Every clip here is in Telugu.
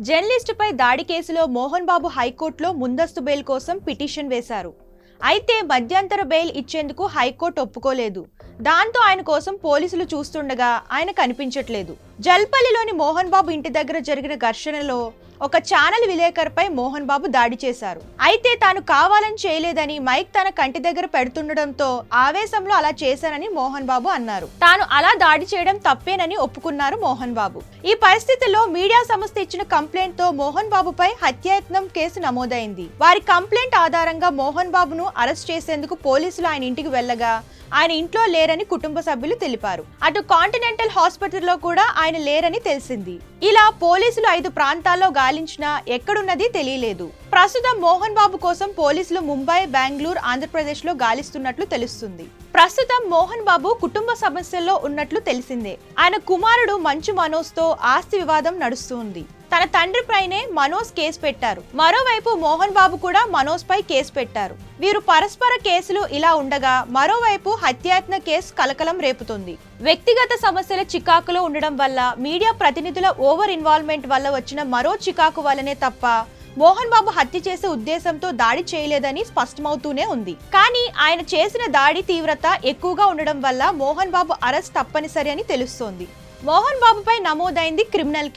జర్నలిస్టుపై దాడి కేసులో మోహన్ బాబు హైకోర్టులో ముందస్తు బెయిల్ కోసం పిటిషన్ వేశారు. అయితే మధ్యంతర బెయిల్ ఇచ్చేందుకు హైకోర్టు ఒప్పుకోలేదు. దాంతో ఆయన కోసం పోలీసులు చూస్తుండగా ఆయన కనిపించట్లేదు. జల్పల్లిలోని మోహన్ బాబు ఇంటి దగ్గర జరిగిన ఘర్షణలో ఒక ఛానల్ విలేకరుపై మోహన్ బాబు దాడి చేశారు. అయితే తాను కావాలని చేయలేదని మైక్ తన కంటి దగ్గర పెడుతుండటంతో ఆవేశంలో అలా చేశానని మోహన్ బాబు అన్నారు. తాను అలా దాడి చేయడం తప్పేనని ఒప్పుకున్నారు మోహన్ బాబు. ఈ పరిస్థితుల్లో మీడియా సంస్థ ఇచ్చిన కంప్లైంట్ తో మోహన్ బాబుపై హత్యాయత్నం కేసు నమోదైంది. వారి కంప్లైంట్ ఆధారంగా మోహన్ బాబును అరెస్ట్ చేసేందుకు పోలీసులు ఆయన ఇంటికి వెళ్లగా ఆయన ఇంట్లో లేరని కుటుంబ సభ్యులు తెలిపారు. అటు కాంటినెంటల్ హాస్పిటల్లో కూడా ఆయన లేరని తెలిసింది. ఇలా పోలీసులు 5 ప్రాంతాల్లో గాలించినా ఎక్కడున్నది తెలియలేదు. ప్రస్తుతం మోహన్ బాబు కోసం పోలీసులు ముంబై, బెంగళూరు, ఆంధ్రప్రదేశ్ లో గాలిస్తున్నట్లు తెలుస్తుంది. ప్రస్తుతం మోహన్ బాబు కుటుంబ సమస్యల్లో ఉన్నట్లు తెలిసిందే. ఆయన కుమారుడు మంచు మనోజ్ తో ఆస్తి వివాదం నడుస్తుంది. తన తండ్రి పైనే మనోజ్ కేసు పెట్టారు. మరోవైపు మోహన్ బాబు కూడా మనోజ్ పై కేసు పెట్టారు. వీరు పరస్పర కేసులు ఇలా ఉండగా మరోవైపు హత్యాయత్న కేసు కలకలం రేపుతుంది. వ్యక్తిగత సమస్యల చికాకులో ఉండడం వల్ల మీడియా ప్రతినిధుల ఓవర్ ఇన్వాల్వ్మెంట్ వల్ల వచ్చిన మరో చికాకు వల్లనే తప్ప మోహన్ బాబు హత్య చేసే ఉద్దేశంతో దాడి చేయలేదని స్పష్టమవుతూనే ఉంది. కానీ ఆయన చేసిన దాడి తీవ్రత ఎక్కువగా ఉండడం వల్ల మోహన్ బాబు అరెస్ట్ తప్పనిసరి అని తెలుస్తోంది. మోహన్ బాబుపై నమోదైంది క్రిమినల్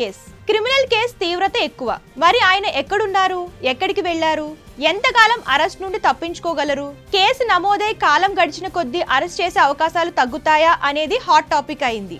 కేసు తీవ్రత ఎక్కువ. మరి ఆయన ఎక్కడున్నారు, ఎక్కడికి వెళ్లారు, ఎంతకాలం అరెస్ట్ నుండి తప్పించుకోగలరు, కేసు నమోదై కాలం గడిచిన కొద్దీ అరెస్ట్ చేసే అవకాశాలు తగ్గుతాయా అనేది హాట్ టాపిక్ అయింది.